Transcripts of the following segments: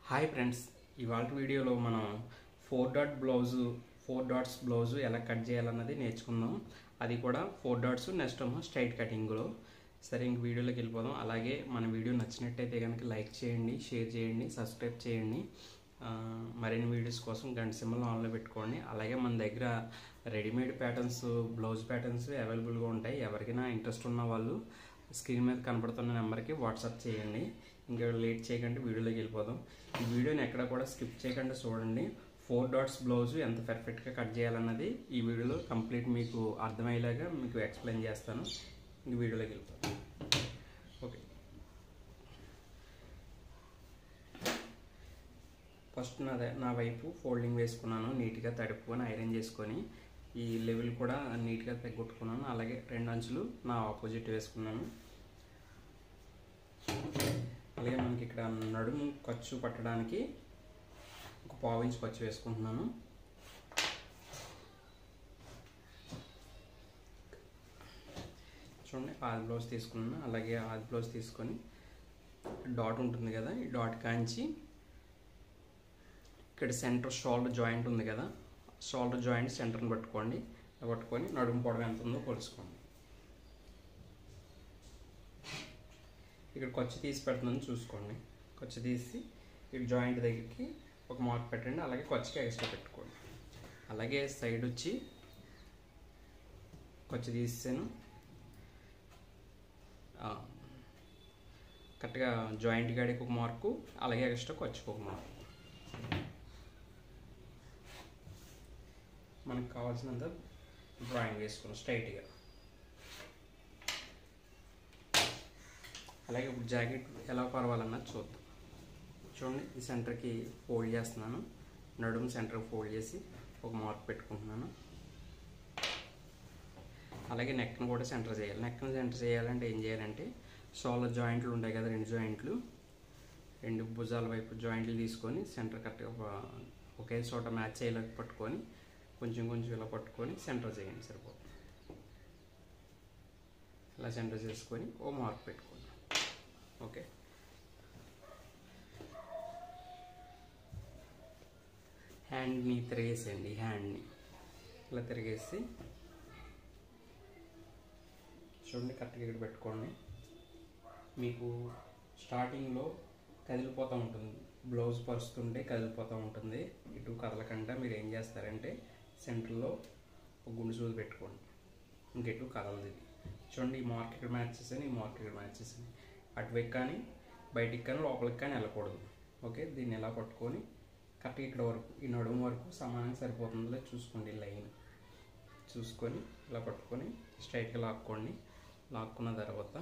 Hi friends, ఇవాళ వీడియోలో మనం 4 డాట్స్ బ్లౌజ్ ఎలా కట్ చేయాలన్నది నేర్చుకుందాం. అది కూడా 4 డాట్స్ నెక్స్ట్ స్ట్రైట్ కటింగ్లో. సరే, ఇంక వీడియోలోకి వెళ్ళిపోదాం. అలాగే మన వీడియో నచ్చినట్టయితే కనుక లైక్ చేయండి, షేర్ చేయండి, సబ్స్క్రైబ్ చేయండి. మరిన్ని వీడియోస్ కోసం గంట సింబల్ ఆన్లో పెట్టుకోండి. అలాగే మన దగ్గర రెడీమేడ్ ప్యాటర్న్స్, బ్లౌజ్ ప్యాటర్న్స్ అవైలబుల్గా ఉంటాయి. ఎవరికైనా ఇంట్రెస్ట్ ఉన్న వాళ్ళు స్క్రీన్ మీద కనపడుతున్న నెంబర్కి వాట్సాప్ చేయండి. ఇంకా లేట్ చేయకుండా వీడియోలోకి వెళ్ళిపోదాం. ఈ వీడియోని ఎక్కడ కూడా స్కిప్ చేయకుండా చూడండి. 4 డాట్స్ బ్లౌజ్ ఎంత పర్ఫెక్ట్గా కట్ చేయాలన్నది ఈ వీడియోలో కంప్లీట్ మీకు అర్థమయ్యేలాగా మీకు ఎక్స్ప్లెయిన్ చేస్తాను. ఇంక వీడియోలోకి వెళ్ళిపోతాం. ఓకే, ఫస్ట్ నా వైపు ఫోల్డింగ్ వేసుకున్నాను. నీట్గా తడుపుకొని ఐరన్ చేసుకొని ఈ లెవెల్ కూడా నీట్గా తగ్గొట్టుకున్నాను. అలాగే 2 అంచులు నా ఆపోజిట్ వేసుకున్నాను. అలాగే మనకి ఇక్కడ నడుము ఖర్చు పట్టడానికి ఒక 1/4 ఇంచ్ ఖర్చు వేసుకుంటున్నాను. చూడండి, ఆది బ్లౌజ్ తీసుకున్నాను. అలాగే ఆది బ్లౌజ్ తీసుకొని డాట్ ఉంటుంది కదా, ఈ డాట్ కాంచి ఇక్కడ సెంటర్ షోల్డర్ జాయింట్ ఉంది కదా, షోల్డర్ జాయింట్ సెంటర్ని పట్టుకోండి. పట్టుకొని నడుము పొడవు ఎంత ఉందో కొలుసుకోండి. ఇక్కడ ఖర్చు తీసి పెడుతుందని చూసుకోండి. ఖర్చు తీసి ఇక్కడ జాయింట్ దగ్గరికి ఒక మార్క్ పెట్టండి. అలాగే ఖర్చుకి ఎక్స్ట్రా పెట్టుకోండి. అలాగే సైడ్ వచ్చి ఖర్చు తీసాను. కరెక్ట్గా జాయింట్ గాడికి ఒక మార్కు, అలాగే ఎక్స్ట్రా ఖర్చుకి ఒక మార్కు. మనకు కావాల్సినంత డ్రాయింగ్ వేసుకున్నాం స్ట్రైట్గా. అలాగే ఇప్పుడు జాకెట్ ఎలా పరవాలన్నది చూద్దాం. చూడండి, ఈ సెంటర్కి ఫోల్డ్ చేస్తున్నాను. నడుము సెంటర్కి ఫోల్డ్ చేసి ఒక మార్క్ పెట్టుకుంటున్నాను. అలాగే నెక్ను కూడా సెంటర్ చేయాలి. నెక్ను సెంటర్ చేయాలంటే ఏం చేయాలంటే, షోల్డర్ జాయింట్లు ఉంటాయి కదా, 2 జాయింట్లు, 2 భుజాల వైపు జాయింట్లు తీసుకొని సెంటర్ కరెక్ట్గా ఒకే చోట మ్యాచ్ అయ్యేలాగా పట్టుకొని కొంచెం కొంచెం ఇలా పట్టుకొని సెంటర్ చేయండి. సరిపోతుంది. ఇలా సెంటర్ చేసుకొని ఓ మార్క్ పెట్టుకోండి. ఓకే, హ్యాండ్ని తిరిగేసేయండి. హ్యాండ్ని ఇలా తిరిగేసి చూడండి, కరెక్ట్గా ఇక్కడ పెట్టుకోండి. మీకు స్టార్టింగ్లో కదిలిపోతూ ఉంటుంది, బ్లౌజ్ పరుస్తుంటే కదిలిపోతూ ఉంటుంది. ఇటు కదలకుండా మీరు ఏం చేస్తారంటే సెంటర్లో ఒక గుండు సూది పెట్టుకోండి. ఇంకెటు కదలదు ఇది. చూడండి, ఈ మార్క్ ఇక్కడ మ్యాచ్ చేసాను, ఈ మార్క్ ఇక్కడ మ్యాచ్ చేసాను. అటువైపు కానీ బయటికి కానీ లోపలికి కానీ వెళ్ళకూడదు. ఓకే, దీన్ని ఎలా పట్టుకొని కరెక్ట్గా ఇక్కడ వరకు, ఈ నడుము వరకు సమానంగా సరిపోతుందో చూసుకోండి. లైన్ చూసుకొని ఇలా పట్టుకొని స్ట్రైట్గా లాక్కోండి. లాక్కున్న తర్వాత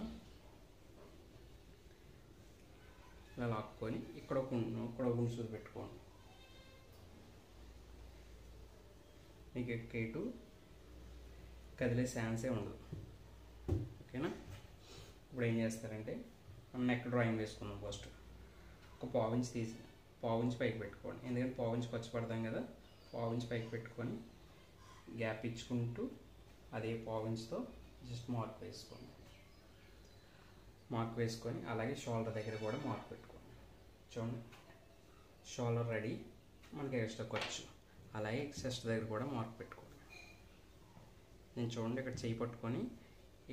ఇలా లాక్కొని ఇక్కడ గుండు సూది పెట్టుకోండి. మీకు ఎక్కేటు కదిలే ఛాన్సే ఉండదు. ఓకేనా? ఇప్పుడు ఏం చేస్తారంటే మనం నెక్ డ్రాయింగ్ వేసుకుందాం. ఫస్ట్ ఒక 1/4 ఇంచ్ తీసి 1/4 ఇంచ్ పైకి పెట్టుకోండి. ఎందుకంటే 1/4 ఇంచ్ ఖర్చు పడతాం కదా, 1/4 ఇంచ్ పైకి పెట్టుకొని గ్యాప్ ఇచ్చుకుంటూ అదే 1/4 ఇంచ్తో జస్ట్ మార్క్ వేసుకోండి. మార్క్ వేసుకొని అలాగే షోల్డర్ దగ్గర కూడా మార్క్ పెట్టుకోండి. చూడండి, షోల్డర్ రెడీ. మనకి ఎక్స్ట్రా ఖర్చు. అలాగే చెస్ట్ దగ్గర కూడా మార్క్ పెట్టుకోండి. నేను చూడండి, ఇక్కడ చేయి పట్టుకొని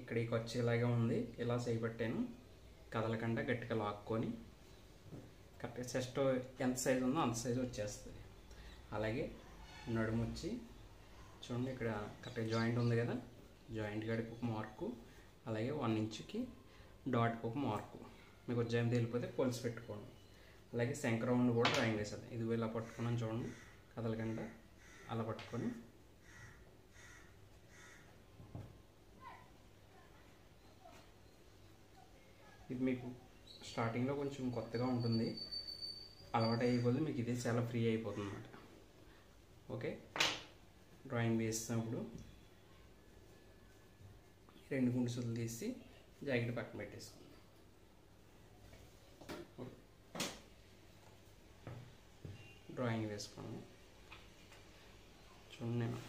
ఇక్కడ ఈ ఖర్చు ఇలాగే ఉంది, ఇలా చేయి పట్టాను. కదలకుండా గట్టిగా లాక్కొని కరెక్ట్గా చెస్ట్ ఎంత సైజు ఉందో అంత సైజు వచ్చేస్తుంది. అలాగే నడుము వచ్చి చూడండి, ఇక్కడ కరెక్ట్గా జాయింట్ ఉంది కదా, జాయింట్ గడికి ఒక మార్కు, అలాగే 1 ఇంచుకి డాట్కి ఒక మార్కు. మీకు ఉజ్జాయం తెలిపోతే కొలిసి పెట్టుకోండి. అలాగే శంకర రౌండ్ కూడా డ్రాయింగ్ వేసేది. ఇది ఇలా పట్టుకున్నాను. చూడండి, కదలకుండా అలా పట్టుకొని ఇది మీకు స్టార్టింగ్లో కొంచెం కొత్తగా ఉంటుంది. అలవాటు అయిపోతే మీకు ఇది చాలా ఫ్రీ అయిపోతుంది అన్నమాట. ఓకే, డ్రాయింగ్ వేసినప్పుడు 2 గుండు సూదులు తీసి జాకెట్ పక్కన పెట్టేసుకోండి. డ్రాయింగ్ వేసుకోండి. చూడండి, నేను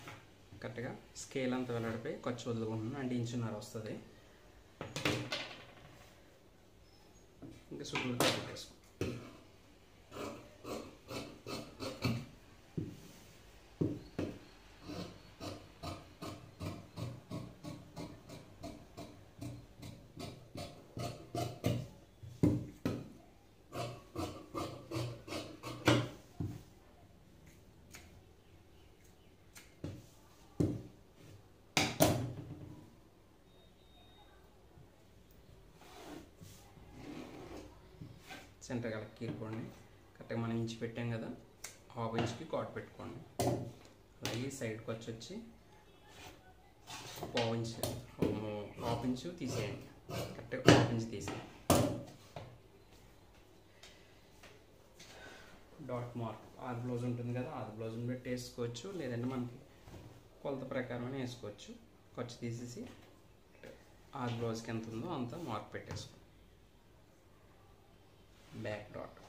కరెక్ట్గా స్కేల్ అంతా వెళ్ళడిపోయి ఖర్చు వదులుకుంటున్నాను. అంటే 1.5 ఇంచ్ వస్తుంది. ఇంకా సులువుగా పెట్టేసుకోండి. సెంటర్ కలకి గీరుకోండి. కరెక్ట్గా మనం ఇంచు పెట్టాం కదా, హాఫ్ ఇంచ్కి కాట్ పెట్టుకోండి. అలాగే సైడ్కి వచ్చి పావు ఇంచ్, హాఫ్ ఇంచు తీసేయండి. కరెక్ట్గా హాఫ్ ఇంచ్ తీసేయండి. డాట్ మార్క్ ఆది బ్లౌజ్ ఉంటుంది కదా, ఆది బ్లౌజ్ని పెట్టి వేసుకోవచ్చు, లేదంటే మనకి కొలత ప్రకారమే వేసుకోవచ్చు. ఖర్చు తీసేసి ఆది బ్లౌజ్కి ఎంత ఉందో అంత మార్క్ పెట్టేసుకోండి. Back dot.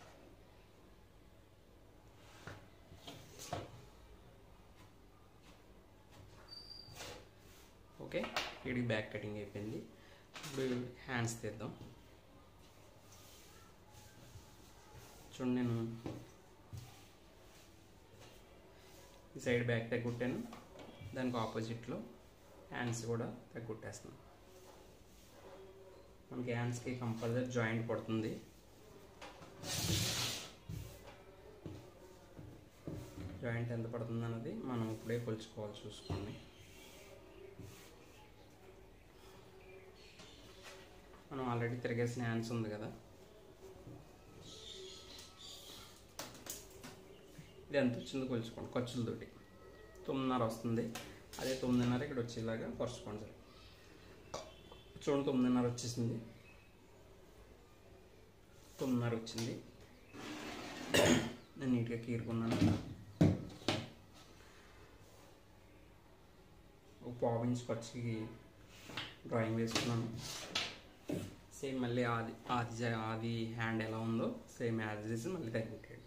ఓకే, ఇది బ్యాక్ కటింగ్ అయిపోయింది. ఇప్పుడు హ్యాండ్స్ తీద్దాం. చూడండి, నేను ఈ సైడ్ బ్యాక్ తగ్గుట్టాను, దానికి ఆపోజిట్లో హ్యాండ్స్ కూడా తగ్గుట్టేస్తున్నాను. మనకి హ్యాండ్స్కి కంపల్సరీ జాయింట్ పడుతుంది. జాయింట్ ఎంత పడుతుంది అన్నది మనం ఇప్పుడే కొలుచుకోవాలి, చూసుకోండి. మనం ఆల్రెడీ తిరిగేసిన హ్యాండ్స్ ఉంది కదా, ఇది ఎంత వచ్చిందో కొలుచుకోండి. ఖర్చులతోటి 9.5 వస్తుంది. అదే 9.5 ఇక్కడ వచ్చేలాగా పరుచుకోండి సార్. చూడండి, 9.5 వచ్చేసింది. 9.5 వచ్చింది. నేను నీట్గా గీరుకున్నాను. ఒక పావు ఇంచ్ ఖర్చుకి డ్రాయింగ్ వేసుకున్నాను. సేమ్ మళ్ళీ ఆది హ్యాండ్ ఎలా ఉందో సేమ్ యాజ్ చేసి మళ్ళీ తగ్గుతాడు.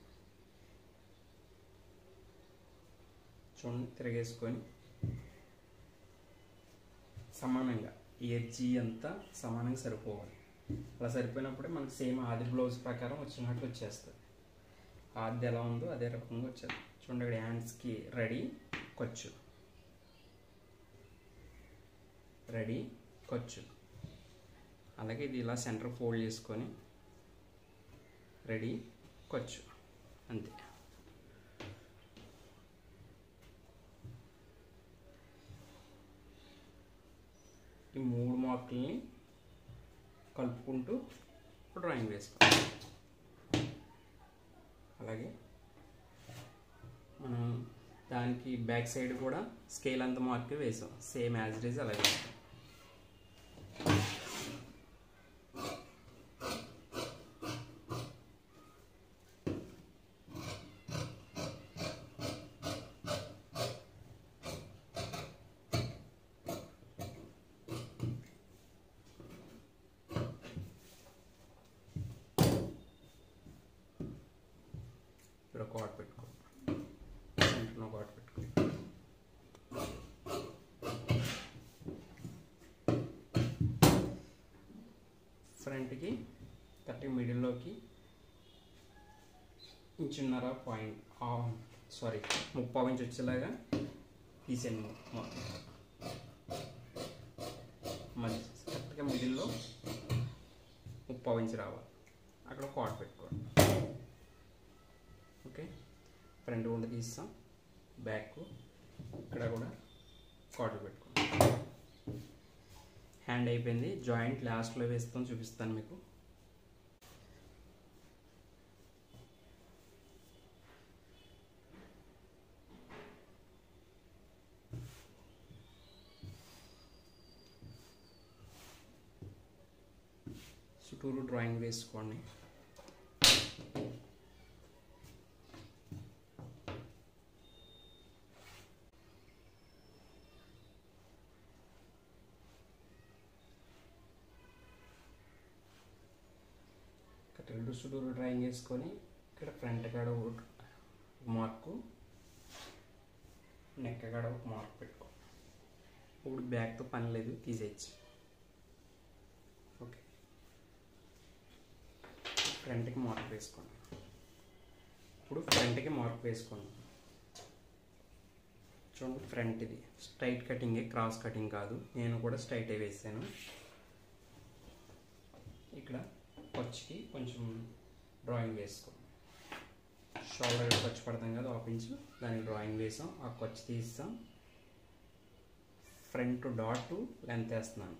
చూడండి, తిరిగేసుకొని సమానంగా ఎడ్జీ అంతా సమానంగా సరిపోవాలి. అలా సరిపోయినప్పుడే మనకు సేమ్ ఆది బ్లౌజ్ ప్రకారం వచ్చినట్టు వచ్చేస్తుంది. ఆది ఎలా ఉందో అదే రకంగా వచ్చేది. చూడండి, ఇక్కడ హ్యాండ్స్కి రెడీ ఖర్చు, రెడీ ఖర్చు. అలాగే ఇది ఇలా సెంటర్ ఫోల్డ్ చేసుకొని రెడీ ఖర్చు, అంతే. ఈ 3 మార్కుల్ని కలుపుకుంటూ డ్రాయింగ్ వేసుకోవాలి. అలాగే మనం దానికి బ్యాక్ సైడ్ కూడా స్కేల్ అంత మార్క్ వేసాం, సేమ్ యాజ్ ఇట్ ఈజ్ అలాగే వేస్తాం. ఇక్కడ కాట్ పెట్టుకో, సెంటర్లో కాట్ పెట్టుకో. ఫ్రంట్కి కరెక్ట్గా మిడిల్లోకి ఇంచున్నర పాయింట్, సారీ 3/4 ఇంచ్ వచ్చేలాగా తీసాను. మళ్ళీ కరెక్ట్గా మిడిల్లో 3/4 ఇంచ్ రావాలి. అక్కడ కాట్ పెట్టుకోండి. ఓకే, ఫ్రంట్ కూడా తీస్తాం, బ్యాక్ ఇక్కడ కూడా కాటర్ పెట్టుకోండి. హ్యాండ్ అయిపోయింది. జాయింట్ లాస్ట్లో వేస్తాం, చూపిస్తాను మీకు. చుట్టూరు డ్రాయింగ్ వేసుకోండి. చుట్టూరు డ్రాయింగ్ వేసుకొని ఇక్కడ ఫ్రంట్ కాడ ఒక మార్కు, నెక్ కాడ ఒక మార్క్ పెట్టుకో. ఇప్పుడు బ్యాక్తో పని లేదు, తీసేయచ్చు. ఓకే, ఫ్రంట్కి మార్క్ వేసుకోండి. ఇప్పుడు ఫ్రంట్కి మార్క్ వేసుకోండి. చూడండి, ఫ్రంట్ ఇది స్ట్రైట్ కటింగే, క్రాస్ కటింగ్ కాదు. నేను కూడా స్ట్రైటే వేసాను. ఇక్కడ ఖర్చుకి కొంచెం డ్రాయింగ్ వేసుకోండి. షోల్డర్ ఖర్చు పడతాం కదా, 1/2 ఇంచ్, దానికి డ్రాయింగ్ వేసాం. ఆ ఖర్చు తీస్తాం. ఫ్రంట్ డాట్ లెంత్ వేస్తున్నాను.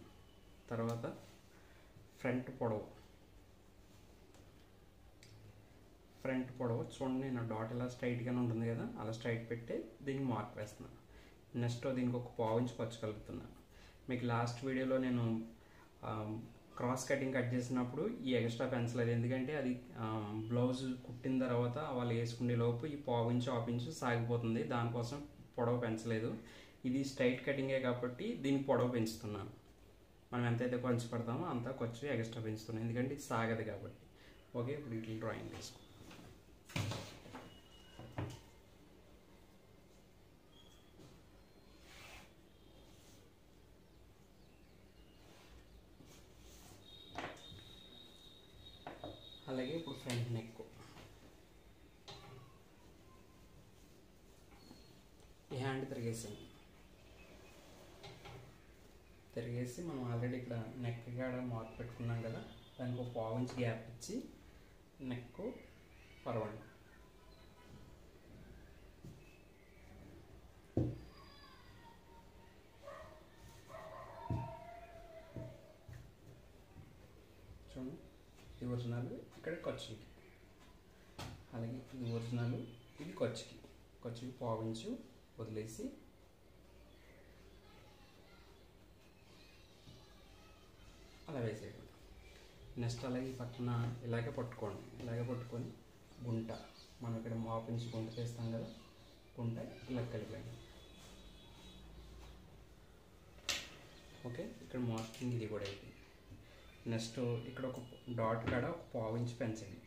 తర్వాత ఫ్రంట్ పొడవు ఫ్రంట్ పొడవు చూడండి, నేను డాట్ ఇలా స్ట్రైట్గానే ఉంటుంది కదా, అలా స్ట్రైట్ పెట్టి దీనికి మార్క్ వేస్తున్నాను. నెక్స్ట్ దీనికి ఒక పావు ఇంచ్ ఖర్చు కలుపుతున్నాను. మీకు లాస్ట్ వీడియోలో నేను క్రాస్ కటింగ్ కట్ చేసినప్పుడు ఈ ఎక్స్ట్రా పెంచలేదు, ఎందుకంటే అది బ్లౌజ్ కుట్టిన తర్వాత వాళ్ళు వేసుకునే లోపు ఈ పావు ఇంచు హాఫ్ ఇంచు సాగిపోతుంది, దానికోసం పొడవు పెంచలేదు. ఇది స్ట్రైట్ కటింగే కాబట్టి దీనికి పొడవు పెంచుతున్నాను. మనం ఎంతైతే ఖర్చు పడతామో అంత ఖర్చు ఎక్స్ట్రా పెంచుతున్నాం, ఎందుకంటే ఇది సాగదు కాబట్టి. ఓకే, ఇప్పుడు ఇట్లా డ్రాయింగ్ చేసుకో. అలాగే ఇప్పుడు ఫ్రంట్ నెక్, ఈ హ్యాండ్ తిరిగేసి మనం ఆల్రెడీ ఇక్కడ నెక్ కాడ మార్క్ పెట్టుకున్నాం కదా, దానికి ఒక పావు ఇంచ్ గ్యాప్ ఇచ్చి నెక్ పరవండి. చూడండి, ఇది ఒరిజినల్, ఇక్కడ ఖర్చుకి. అలాగే ఇది ఒరిజినల్, ఇది ఖర్చుకి పావు ఇంచు వదిలేసి అలా వేసేయండి. నెక్స్ట్ అలాగే పక్కన ఇలాగే పట్టుకొని గుంట, మనం ఇక్కడ హాఫ్ ఇంచ్ గుంట చేస్తాం కదా, గుంట ఇలా కలిపండి. ఓకే, ఇక్కడ మార్కింగ్ ఇది కూడా అయిపోయింది. నెక్స్ట్ ఇక్కడ ఒక డాట్ కాడ ఒక పావు ఇంచ్ పెంచండి.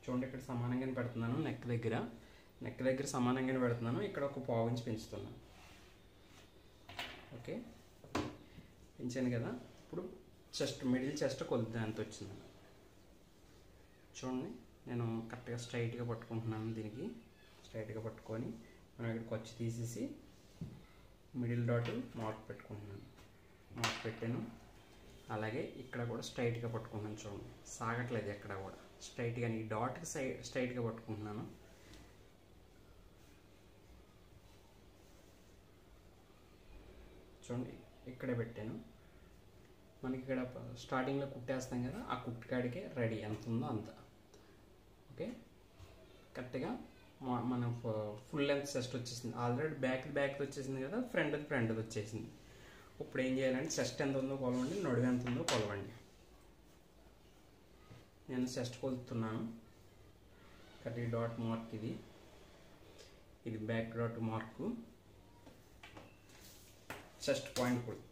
చూడండి, ఇక్కడ సమానంగానే పెడుతున్నాను, నెక్ దగ్గర సమానంగానే పెడుతున్నాను, ఇక్కడ ఒక పావు ఇంచ్ పెంచుతున్నాను. ఓకే, పెంచాను కదా. ఇప్పుడు మిడిల్ చెస్ట్ కొలుద్దాం ఎంత వచ్చింది. చూడండి, నేను కరెక్ట్గా స్ట్రైట్గా పట్టుకుంటున్నాను. దీనికి స్ట్రైట్గా పట్టుకొని మనం ఇక్కడ ఖర్చు తీసేసి మిడిల్ డాట్ మార్క్ పెట్టాను. అలాగే ఇక్కడ కూడా స్ట్రైట్గా పట్టుకుంటున్నాను. చూడండి, సాగట్లేదు ఎక్కడ కూడా, స్ట్రైట్గా ఈ డాట్కి స్ట్రైట్గా పట్టుకుంటున్నాను. చూడండి, ఇక్కడే పెట్టాను. మనకి ఇక్కడ స్టార్టింగ్లో కుట్టేస్తాం కదా, ఆ కుట్టుకాడికే రెడీ ఎంత ఉందో అంత. ఓకే, కరెక్ట్గా మన ఫుల్ లెంత్ చెస్ట్ వచ్చేసింది. ఆల్రెడీ బ్యాక్ వచ్చేసింది కదా, ఫ్రంట్ వచ్చేసింది. ఇప్పుడు ఏం చేయాలంటే చెస్ట్ ఎంత ఉందో కొలవండి, నడుము ఎంత ఉందో కొలవండి. నేను చెస్ట్ కొలుతున్నాను. కరెక్ట్ డాట్ మార్క్, ఇది back dot mark, chest point కొడుతుంది.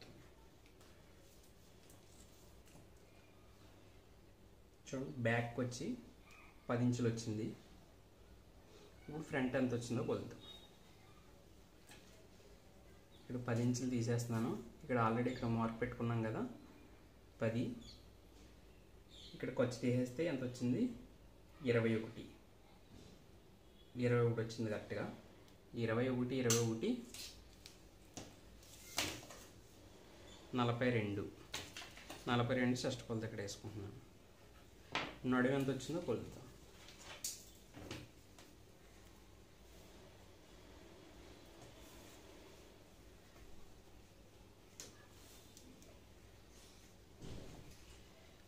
చూడండి, బ్యాక్ వచ్చి 10 ఇంచులు వచ్చింది. ఇప్పుడు ఫ్రంట్ ఎంత వచ్చిందో కొలుద్దాం. ఇక్కడ 10 ఇంచులు తీసేస్తున్నాను. ఇక్కడ ఆల్రెడీ ఇక్కడ మార్క్ పెట్టుకున్నాం కదా 10, ఇక్కడ ఖర్చు తీసేస్తే ఎంత వచ్చింది, 21 వచ్చింది కరెక్ట్గా. 21 42 చెస్ట్ కొలత ఇక్కడ వేసుకుంటున్నాను. నడుము ఎంత వచ్చిందో కొలుద్దాం.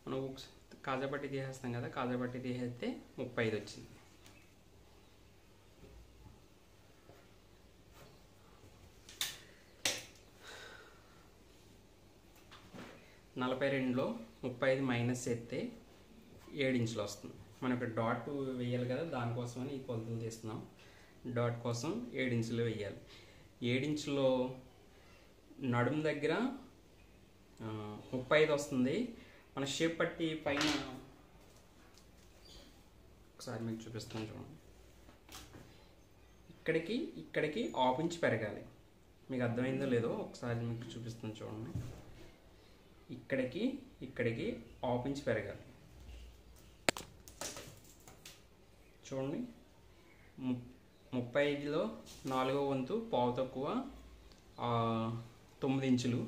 మనం కాజాపట్టి తీసేస్తాం కదా, కాజాపట్టి తీసేస్తే 35 వచ్చింది. (42లో 35 మైనస్ చేస్తే 7 ఇంచులు వస్తుంది. మనం ఇక్కడ డాట్ వేయాలి కదా, దానికోసమని ఈ కొలతలు తీస్తున్నాం. డాట్ కోసం 7 ఇంచులు వేయాలి. 7 ఇంచులో నడుము దగ్గర 35 వస్తుంది. మన షేప్ పట్టి పైన ఒకసారి మీకు చూపిస్తాను చూడండి. ఇక్కడికి హాఫ్ ఇంచ్ పెరగాలి. మీకు అర్థమైందో లేదో ఒకసారి మీకు చూపిస్తాను చూడండి. ఇక్కడికి హాఫ్ ఇంచ్ పెరగాలి. చూడండి, 35లో 4వ వంతు పావు తక్కువ 9 ఇంచులు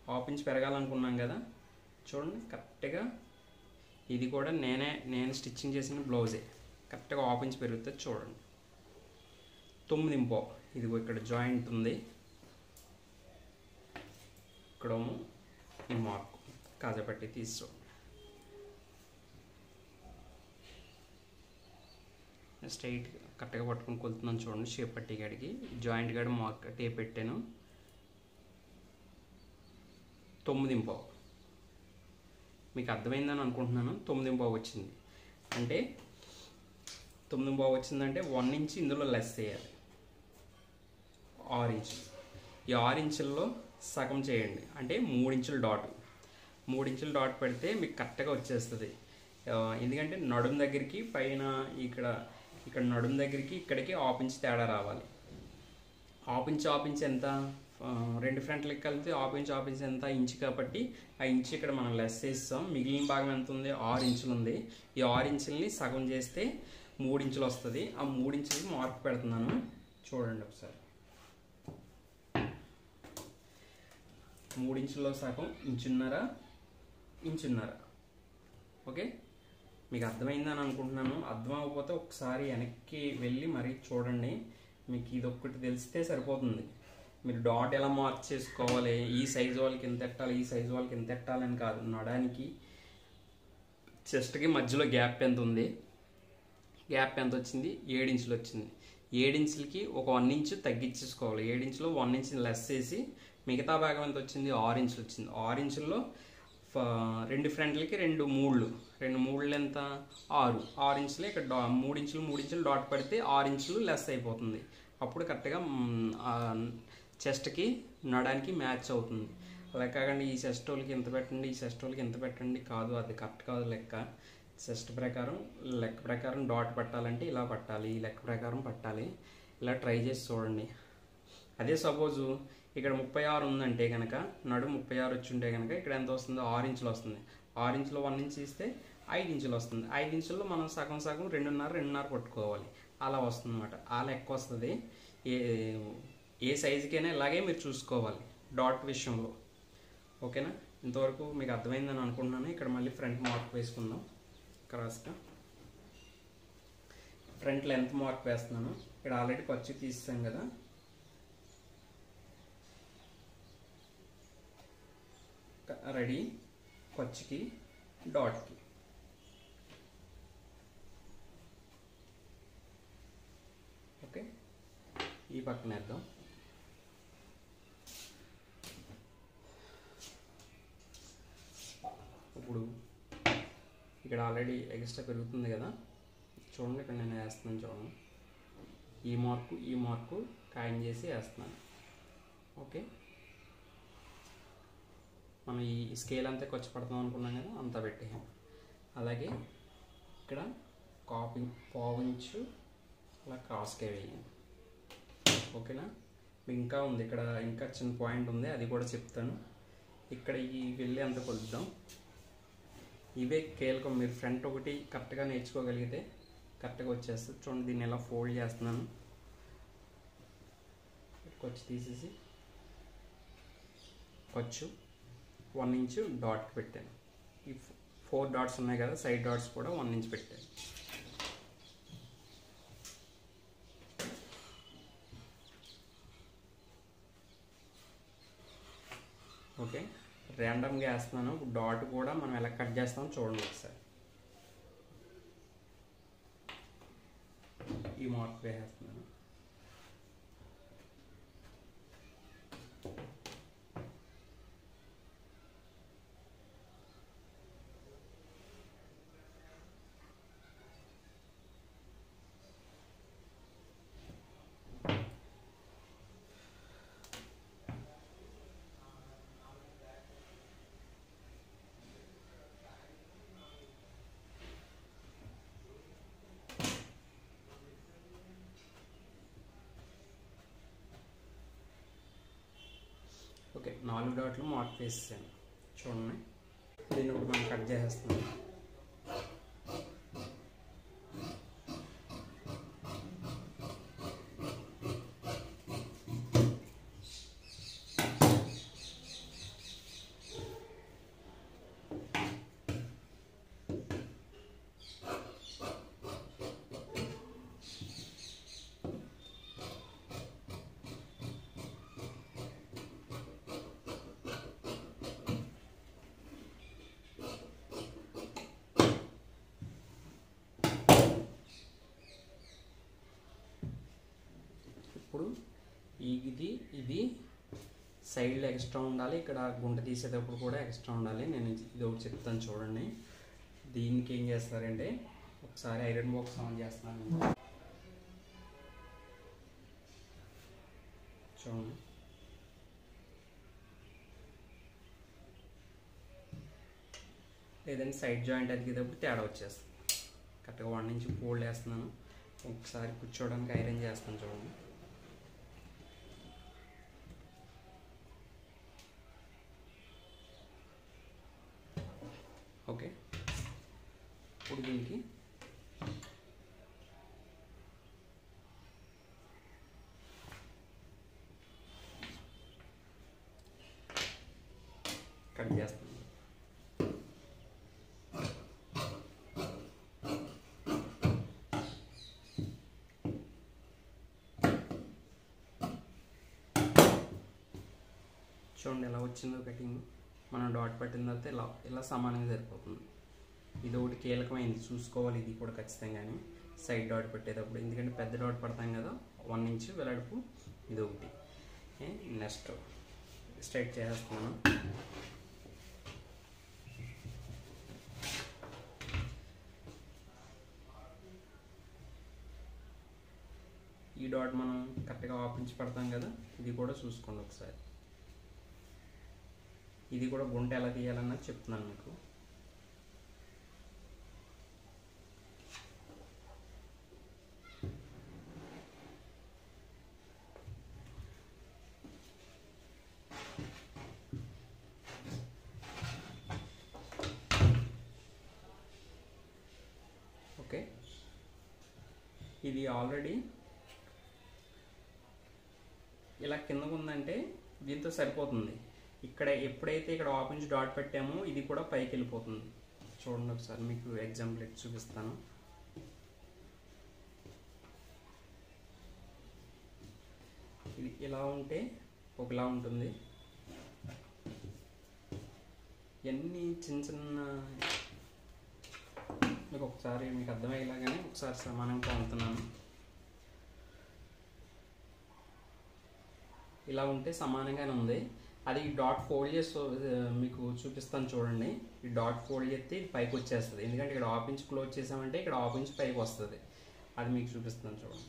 హాఫ్ ఇంచ్ పెరగాలనుకున్నాం కదా. చూడండి, కరెక్ట్గా ఇది కూడా నేను స్టిచ్చింగ్ చేసిన బ్లౌజే, కరెక్ట్గా హాఫ్ ఇంచ్ పెరుగుతుంది. చూడండి, 9 ఇదిగో ఇక్కడ జాయింట్ ఉంది, ఇక్కడ ఈ మార్క్ కాజాపట్టి తీసుకో. స్ట్రైట్ కరెక్ట్గా పట్టుకుని కొలుతున్నాను చూడండి. షేప్ పట్టి కాడికి జాయింట్ కాడ మార్క్ టేప్ పెట్టాను. 9.5 మీకు అర్థమైందని అనుకుంటున్నాను. 9.5 వచ్చింది అంటే 9.5 వచ్చిందంటే 1 ఇంచ్ ఇందులో లెస్ చేయాలి. 6 ఇంచులు. ఈ 6 ఇంచుల్లో సగం చేయండి అంటే 3 ఇంచులు డాట్. 3 ఇంచులు డాట్ పెడితే మీకు కరెక్ట్గా వచ్చేస్తుంది. ఎందుకంటే నడుం దగ్గరికి పైన ఇక్కడ నడుం దగ్గరికి ఇక్కడికి హాఫ్ ఇంచ్ తేడా రావాలి. హాఫ్ ఇంచ్ ఎంత, 2 ఫ్రంట్లకి కలిపితే హాఫ్ ఇంచ్ ఎంత, ఇంచ్ కాబట్టి ఆ ఇంచ్ ఇక్కడ మనం లెస్ చేస్తాం. మిగిలిన భాగం ఎంత ఉంది, 6 ఇంచులు ఉంది. ఈ 6 ఇంచుల్ని సగం చేస్తే 3 ఇంచులు వస్తుంది. ఆ 3 ఇంచులకి మార్క్ పెడుతున్నాను చూడండి ఒకసారి. 3 ఇంచుల్లో సగం ఇంచున్నర. ఓకే, మీకు అర్థమైందని అనుకుంటున్నాను. అర్థం అవ్వకపోతే ఒకసారి వెనక్కి వెళ్ళి మరీ చూడండి. మీకు ఇది ఒక్కటి తెలిస్తే సరిపోతుంది. మీరు డాట్ ఎలా మార్క్ చేసుకోవాలి, ఈ సైజు వాళ్ళకి ఎంత పెట్టాలి, ఈ సైజు వాళ్ళకి ఎంత పెట్టాలని కాదు. నడానికి చెస్ట్కి మధ్యలో గ్యాప్ ఎంత ఉంది, గ్యాప్ ఎంత వచ్చింది, 7 ఇంచులు వచ్చింది. 7 ఇంచులకి ఒక 1 ఇంచు తగ్గించేసుకోవాలి. 7 ఇంచులో 1 ఇంచ్ లెస్ చేసి మిగతా భాగం ఎంత వచ్చింది, 6 ఇంచులు వచ్చింది. 6 ఇంచుల్లో 2 ఫ్రంట్లకి 2 మూళ్ళు ఎంత, 6 ఇంచులు. ఇక్కడ 3 ఇంచులు డాట్ పడితే 6 ఇంచులు లెస్ అయిపోతుంది. అప్పుడు కరెక్ట్గా చెస్ట్కి నడానికి మ్యాచ్ అవుతుంది. అలా కాకుండా ఈ చెస్ట్ వాళ్ళకి ఎంత పెట్టండి, ఈ చెస్ట్ వాళ్ళకి ఎంత పెట్టండి కాదు, అది కరెక్ట్ కాదు లెక్క. చెస్ట్ లెక్క ప్రకారం డాట్ పట్టాలంటే ఇలా పట్టాలి, ఈ లెక్క ప్రకారం పట్టాలి. ఇలా ట్రై చేసి చూడండి. అదే సపోజు ఇక్కడ 36 ఉందంటే కనుక, నడుము 36 వచ్చి ఉంటే కనుక ఇక్కడ ఎంత వస్తుంది, 6 ఇంచులు వస్తుంది. 6 ఇంచులో 1 ఇంచ్ ఇస్తే 5 ఇంచులు వస్తుంది. 5 ఇంచుల్లో మనం సగం 2.5 పట్టుకోవాలి. అలా వస్తుంది అన్నమాట. ఆ లెక్క వస్తుంది. ఏ సైజుకైనా ఇలాగే మీరు చూసుకోవాలి డాట్ విషయంలో. ఓకేనా, ఇంతవరకు మీకు అర్థమైందని అనుకుంటున్నాను. ఇక్కడ మళ్ళీ ఫ్రంట్ మార్క్ వేసుకుందాం. క్రాస్గా ఫ్రంట్ లెంత్ మార్క్ వేస్తున్నాను. ఇక్కడ ఆల్రెడీ ఖర్చు తీసాం కదా, రెడీ. ఖర్చుకి డాట్కి ఓకే, ఈ పక్కన వేద్దాం. ఇప్పుడు ఇక్కడ ఆల్రెడీ ఎక్స్ట్రా పెరుగుతుంది కదా, చూడండి. ఇక్కడ నేను వేస్తున్నాను చూడండి. ఈ మార్కు ఖాయం చేసి వేస్తున్నాను. ఓకే, మనం ఈ స్కేల్ అంతా ఖర్చు పడతాం అనుకున్నాం కదా, అంతా పెట్టాము. అలాగే ఇక్కడ పావించు అలా క్రాస్కే వేయండి. ఓకేనా, ఇంకా ఉంది ఇక్కడ, ఇంకా చిన్న పాయింట్ ఉంది, అది కూడా చెప్తాను. ఇక్కడ ఈ వెళ్ళి అంత కొలుద్దాం. ఇవే కీలకం. మీరు ఫ్రంట్ ఒకటి కరెక్ట్గా నేర్చుకోగలిగితే కరెక్ట్గా వచ్చేస్తుంది. చూడండి, దీన్ని ఎలా ఫోల్డ్ చేస్తున్నాను. ఖర్చు తీసేసి ఖర్చు 1 ఇంచు డాట్కి పెట్టాను. ఈ 4 డాట్స్ ఉన్నాయి కదా, సైడ్ డాట్స్ కూడా 1 ఇంచ్ పెట్టాను. ఓకే, ర్యాండమ్గా వేస్తున్నాను. డాట్ కూడా మనం ఎలా కట్ చేస్తామో చూడండి ఒకసారి. ఈ మార్క్ వేస్తున్నాను. ఓకే, 4 డాట్లు మార్క్ వేసాను చూడండి. దీన్ని ఇప్పుడు మనం కట్ చేసేస్తాం. ఇది ఇది సైడ్లో ఎక్స్ట్రా ఉండాలి, ఇక్కడ గుంట తీసేటప్పుడు కూడా ఎక్స్ట్రా ఉండాలి. నేను ఇది ఒకటి చెప్తాను చూడండి. దీనికి ఏం చేస్తారంటే ఒకసారి ఐరన్ బాక్స్ ఆన్ చేస్తాను చూడండి. లేదంటే సైడ్ జాయింట్ అదిగేటప్పుడు తేడా వచ్చేస్తుంది. కరెక్ట్గా 1 ఇంచ్ ఫోల్డ్ వేస్తున్నాను. ఒకసారి కూర్చోవడానికి ఐరన్ చేస్తాను చూడండి. ఓకే, ఇప్పుడు దీనికి కట్ చేస్తాను. చూడండి ఎలా వచ్చిందో కటింగ్. మనం డాట్ పట్టిన తర్వాత ఇలా ఇలా సమానంగా సరిపోతుంది. ఇది ఒకటి కీలకమైంది, చూసుకోవాలి ఇది కూడా ఖచ్చితంగానే సైడ్ డాట్ పెట్టేటప్పుడు. ఎందుకంటే పెద్ద డాట్ పడతాం కదా, 1 ఇంచ్ వెడల్పు ఇది ఒకటి. నెక్స్ట్ స్ట్రైట్ చేస్తున్నాను. ఈ డాట్ మనం కరెక్ట్గా హాఫ్ ఇంచ్ పడతాం కదా, ఇది కూడా చూసుకోండి ఒకసారి. ఇది కూడా గుంట ఎలా తీయాలన్నది చెప్తున్నాను మీకు. ఓకే, ఇది ఆల్రెడీ ఇలా కిందకు ఉందంటే దీంతో సరిపోతుంది. ఇక్కడ ఎప్పుడైతే ఇక్కడ హాఫ్ ఇంచ్ డాట్ పెట్టామో ఇది కూడా పైకి వెళ్ళిపోతుంది. చూడండి ఒకసారి మీకు ఎగ్జాంపుల్ ఎట్టి చూపిస్తాను. ఇది ఇలా ఉంటే ఒకలా ఉంటుంది. ఎన్ని చిన్న చిన్న మీకు ఒకసారి మీకు అర్థమయ్యేలాగానే ఒకసారి సమానంగా పొందుతున్నాను. ఇలా ఉంటే సమానంగానే ఉంది. అది డాట్ ఫోల్డ్ చేసి మీకు చూపిస్తాను చూడండి. ఈ డాట్ ఫోల్డ్ చేస్తే ఇది పైకి వచ్చేస్తుంది. ఎందుకంటే ఇక్కడ హాఫ్ ఇంచ్ క్లోజ్ చేసామంటే ఇక్కడ హాఫ్ ఇంచ్ పైకి వస్తుంది. అది మీకు చూపిస్తాను చూడండి.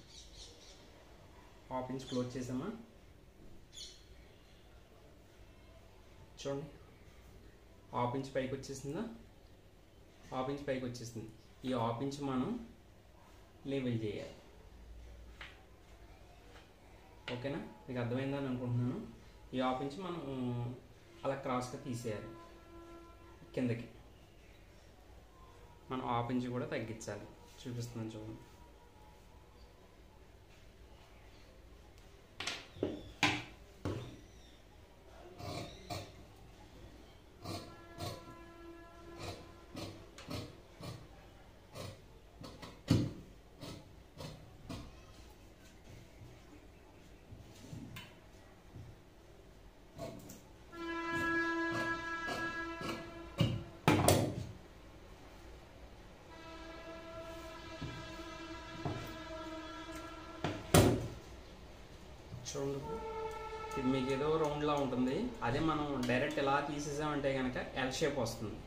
హాఫ్ ఇంచ్ క్లోజ్ చేసామా, చూడండి హాఫ్ ఇంచ్ పైకి వచ్చేసిందా, హాఫ్ ఇంచ్ పైకి వచ్చేసింది. ఈ హాఫ్ ఇంచ్ మనం లేబుల్ చేయాలి. ఓకేనా, మీకు అర్థమైందని అనుకుంటున్నాను. ఈ హాఫ్ ఇంచ్ మనం అలా క్రాస్గా తీసేయాలి. కిందకి మనం హాఫ్ ఇంచ్ కూడా తగ్గించాలి. చూపిస్తున్నాను చూడండి. చూడండి, ఇది మీకు ఏదో రౌండ్లా ఉంటుంది. అదే మనం డైరెక్ట్ ఎలా తీసేసామంటే కనుక ఎల్ షేప్ వస్తుంది.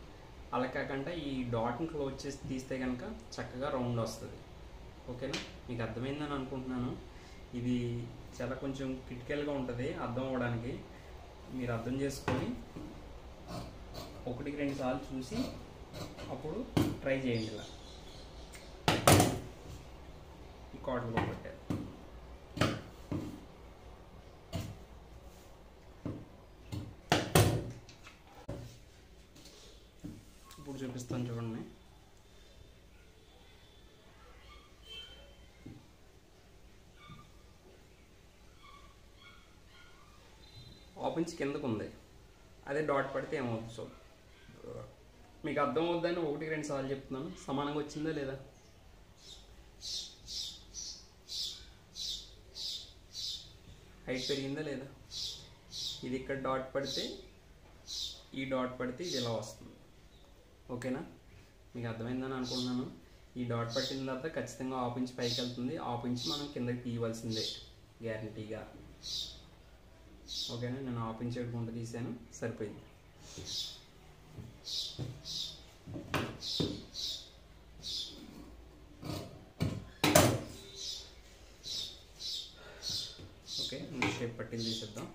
అలా కాకుండా ఈ డాట్ని క్లోజ్ చేసి తీస్తే కనుక చక్కగా రౌండ్ వస్తుంది. ఓకేనా, మీకు అర్థమైందని అనుకుంటున్నాను. ఇది చాలా కొంచెం క్రిటికల్గా ఉంటుంది అర్థం అవ్వడానికి. మీరు అర్థం చేసుకొని 1-2 సార్లు చూసి అప్పుడు ట్రై చేయండి. ఇలా ఈ కాటన్ కూడా పెట్టారు. ఇప్పుడు చూపిస్తాను చూడండి. హాఫ్ ఇంచ్ కిందకు ఉంది, అదే డాట్ పడితే ఏమవుతుంది. సో మీకు అర్థం అవుద్దని 1-2 సార్లు చెప్తున్నాను. సమానంగా వచ్చిందా లేదా? హైట్ పెరిగిందా లేదా? ఇది ఇక్కడ డాట్ పడితే ఈ డాట్ పడితే ఇది ఇలా వస్తుంది. ఓకేనా, మీకు అర్థమైందని అనుకుంటున్నాను. ఈ డాట్ పట్టిన తర్వాత ఖచ్చితంగా హాఫ్ ఇంచ్ పైకి వెళ్తుంది. హాఫ్ ఇంచ్ మనం కిందకి తీయవలసిందే గ్యారంటీగా. ఓకేనా, నేను హాఫ్ ఇంచ్ గుంట తీసాను, సరిపోయింది. ఓకే, షేప్ పట్టీలు తీసేద్దాం.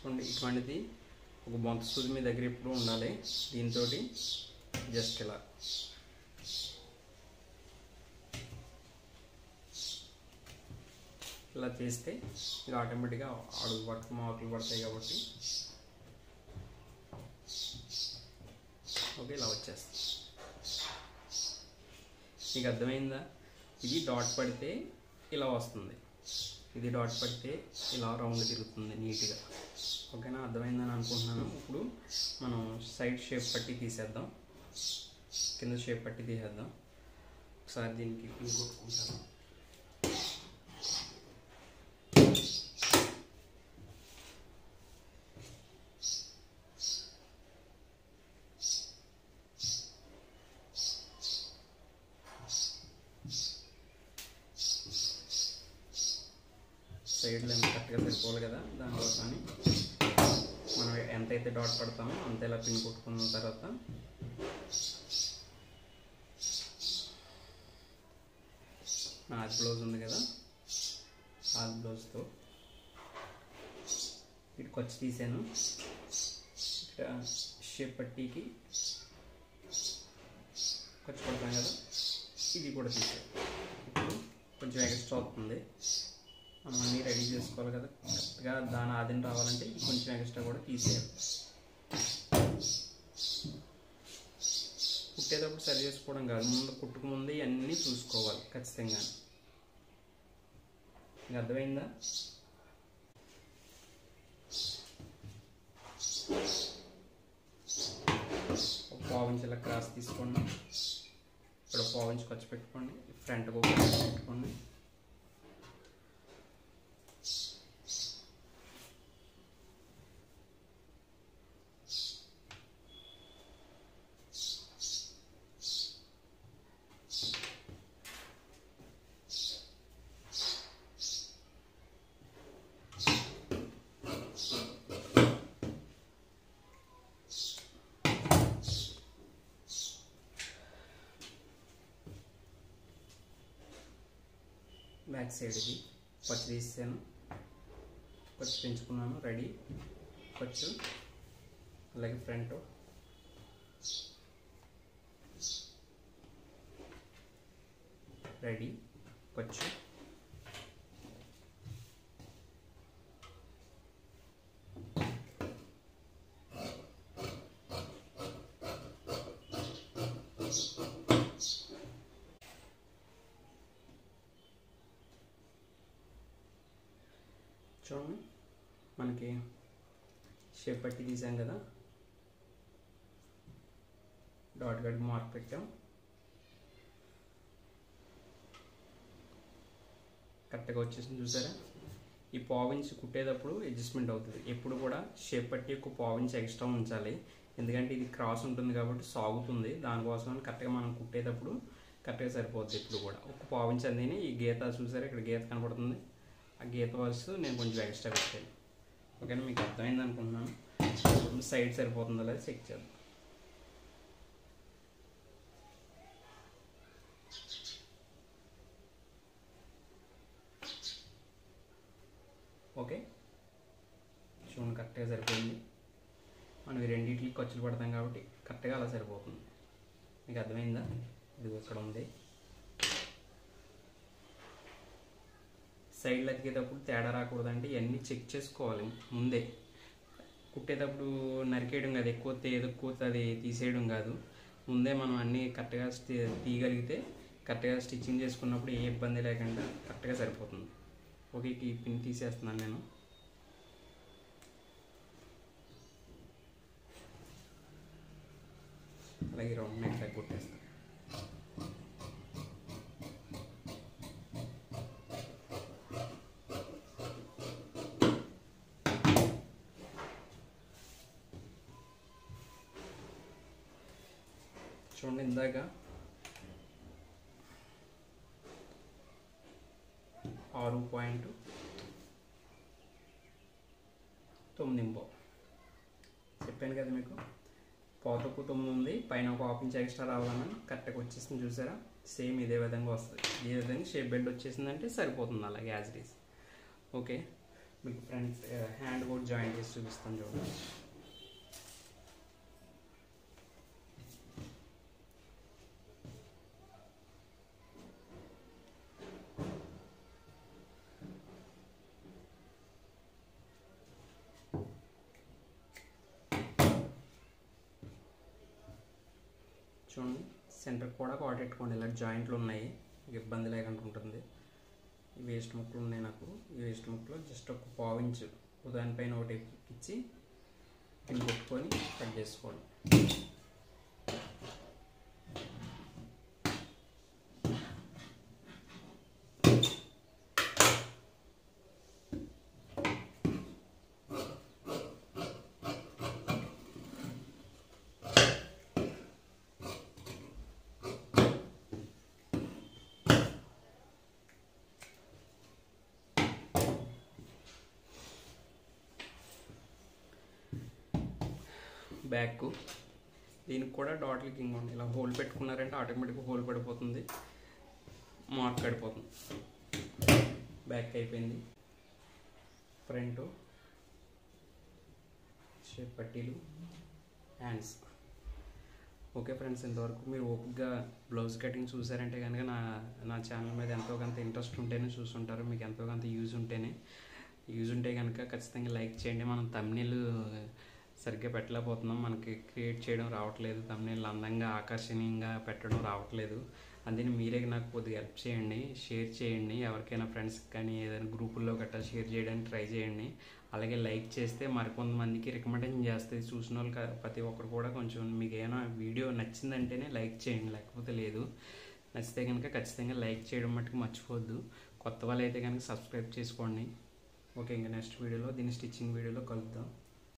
చూడండి, ఇటువంటిది ఒక బొంత సూది మీ దగ్గర ఎప్పుడు ఉండాలి. దీంతో జస్ట్ ఇలా ఇలా చేస్తే ఇది ఆటోమేటిక్గా అడుగు పట్టు మార్కులు పడతాయి కాబట్టి ఓకే ఇలా వచ్చేస్తుంది. మీకు అర్థమైందా? ఇది డాట్ పడితే ఇలా వస్తుంది, ఇది డాట్ పడితే ఇలా రౌండ్ తిరుగుతుంది నీట్గా. ఓకేనా, అర్థమైందని అనుకుంటున్నాను. ఇప్పుడు మనం సైడ్ షేప్ పట్టి తీసేద్దాం, కింద షేప్ పట్టి తీసేద్దాం. ఒకసారి దీనికి పిన్ కొట్టుకుంటాను. సైడ్ లైన్ కరెక్ట్గా సరిపోవాలి కదా, దానికోసమని మనం ఎంతైతే డాట్ పడతామో అంత ఇలా పిన్ కొట్టుకున్న తర్వాత ఆది బ్లౌజ్ ఉంది కదా, ఆది బ్లౌజ్తో ఇటు ఖర్చు తీసాను. ఇక్కడ షేప్ పట్టీకి ఖర్చు పడతాం కదా, ఇది కూడా తీసాను. ఇప్పుడు కొంచెం ఎక్స్ట్రా అవుతుంది, మనం అన్నీ రెడీ చేసుకోవాలి కదా, కరెక్ట్గా దాని ఆదిని రావాలంటే కొంచెం ఎక్స్ట్రా కూడా తీసేయాలి. కుట్టేటప్పుడు సరి చేసుకోవడం కాదు, ముందు కుట్టుకు ముందు ఇవన్నీ చూసుకోవాలి ఖచ్చితంగా. మీకు అర్థమైందా? ఒక పావించి ఇలా క్రాస్ తీసుకోండి, ఇక్కడ పావించి ఖర్చు పెట్టుకోండి, ఫ్రంట్కి ఒక ఖర్చు పెట్టుకోండి. బ్యాక్ సైడ్ ఇది ఖర్చు తీసాను, ఖర్చు పెంచుకున్నాను, రెడీ ఖర్చు. అలాగే ఫ్రంట్ రెడీ ఖర్చు. చూడండి, మనకి షేప్ పట్టి తీసాం కదా, డాట్ గడికి మార్క్ పెట్టాం, కరెక్ట్గా వచ్చేసింది చూసారా. ఈ పావించి కుట్టేటప్పుడు అడ్జస్ట్మెంట్ అవుతుంది. ఎప్పుడు కూడా షేప్ పట్టి ఒక పావించి ఎక్స్ట్రా ఉంచాలి, ఎందుకంటే ఇది క్రాస్ ఉంటుంది కాబట్టి సాగుతుంది. దానికోసం కరెక్ట్గా మనం కుట్టేటప్పుడు కరెక్ట్గా సరిపోతుంది. ఎప్పుడు కూడా ఒక పావించి అందిని ఈ గీత చూసారా, ఇక్కడ గీత కనపడుతుంది, ఆ గీత వస్తూ నేను కొంచెం ఎక్స్ట్రా పెట్టాను. ఓకేనా, మీకు అర్థమైంది అనుకుంటున్నాను. సైడ్ సరిపోతుందో లేదా చెక్ చేద్దాం. ఓకే, చూడండి కరెక్ట్గా సరిపోయింది. మనం ఈ రెండింటికి ఖర్చులు పడతాం కాబట్టి కరెక్ట్గా అలా సరిపోతుంది. మీకు అర్థమైందా? ఇది ఇక్కడ ఉంది. సైడ్లు అతికేటప్పుడు తేడా రాకూడదంటే ఇవన్నీ చెక్ చేసుకోవాలి ముందే. కుట్టేటప్పుడు నరికేయడం కాదు, ఎక్కువ అది తీసేయడం కాదు. ముందే మనం అన్నీ కరెక్ట్గా తీయగలిగితే కరెక్ట్గా స్టిచ్చింగ్ చేసుకున్నప్పుడు ఏ ఇబ్బంది లేకుండా కరెక్ట్గా సరిపోతుంది. ఓకే, ఈ పిన్ తీసేస్తున్నాను నేను. అలాగే రౌండ్ నెక్ లాగా కుట్టేస్తాను. చూడండి ఇందాక 6.9 చెప్పాను కదా మీకు. పాతకు 9 ఉంది, పైన ఒక హాఫ్ ఇంచ్ ఎక్స్ట్రా రావాలని కరెక్ట్గా వచ్చేసింది చూసారా. సేమ్ ఇదే విధంగా వస్తుంది. ఈ విధంగా షేప్ బెల్ట్ వచ్చేసిందంటే సరిపోతుంది అలాగే యాజ్ ఇట్ ఈస్. ఓకే, మీకు ఫ్రంట్ హ్యాండ్ కూడా జాయింట్ చేసి చూపిస్తాను చూడండి. చూడండి సెంటర్ కూడా కాటెట్టుకోండి. ఇలా జాయింట్లు ఉన్నాయి, ఇబ్బంది లేకుండా ఉంటుంది. ఈ వేస్ట్ ముక్కలు ఉన్నాయి నాకు. ఈ వేస్ట్ ముక్కలు జస్ట్ ఒక 1/4 ఇంచు దానిపైన ఒకటి ఇచ్చి పిన్ పెట్టుకొని కట్ చేసుకోండి. బ్యాక్ దీనికి కూడా డాట్ లింకింగ్ ఉంది. ఇలా హోల్ పెట్టుకున్నారంటే ఆటోమేటిక్గా హోల్ పడిపోతుంది, మార్క్ పడిపోతుంది. బ్యాక్ అయిపోయింది. ఫ్రంట్ షేప్ పట్టీలు, హ్యాండ్స్. ఓకే ఫ్రెండ్స్, ఇంతవరకు మీరు ఓపిక్గా బ్లౌజ్ కటింగ్ చూసారంటే కనుక నా ఛానల్ మీద ఎంతో కొంత ఇంట్రెస్ట్ ఉంటేనే చూస్తుంటారు. మీకు ఎంతో కొంత యూజ్ ఉంటే కనుక ఖచ్చితంగా లైక్ చేయండి. మనం థంబ్నెయిల్ సరిగ్గా పెట్టలేకపోతున్నాం, మనకి క్రియేట్ చేయడం రావట్లేదు, థంబ్నెయిల్ అందంగా ఆకర్షణీయంగా పెట్టడం రావట్లేదు. అందుకని మీరే నాకు కొద్దిగా హెల్ప్ చేయండి, షేర్ చేయండి. ఎవరికైనా ఫ్రెండ్స్కి కానీ ఏదైనా గ్రూపుల్లో గట్టా షేర్ చేయడానికి ట్రై చేయండి. అలాగే లైక్ చేస్తే మరికొంతమందికి రికమెండేషన్ చేస్తుంది. చూసిన వాళ్ళు ప్రతి ఒక్కరు కూడా కొంచెం మీకు ఏమైనా వీడియో నచ్చిందంటేనే లైక్ చేయండి, లేకపోతే లేదు. నచ్చితే కనుక ఖచ్చితంగా లైక్ చేయడం మట్టుకు మర్చిపోవద్దు. కొత్త వాళ్ళు అయితే కనుక సబ్స్క్రైబ్ చేసుకోండి. ఓకే, ఇంకా నెక్స్ట్ వీడియోలో దీని స్టిచ్చింగ్ వీడియోలో కలుద్దాం.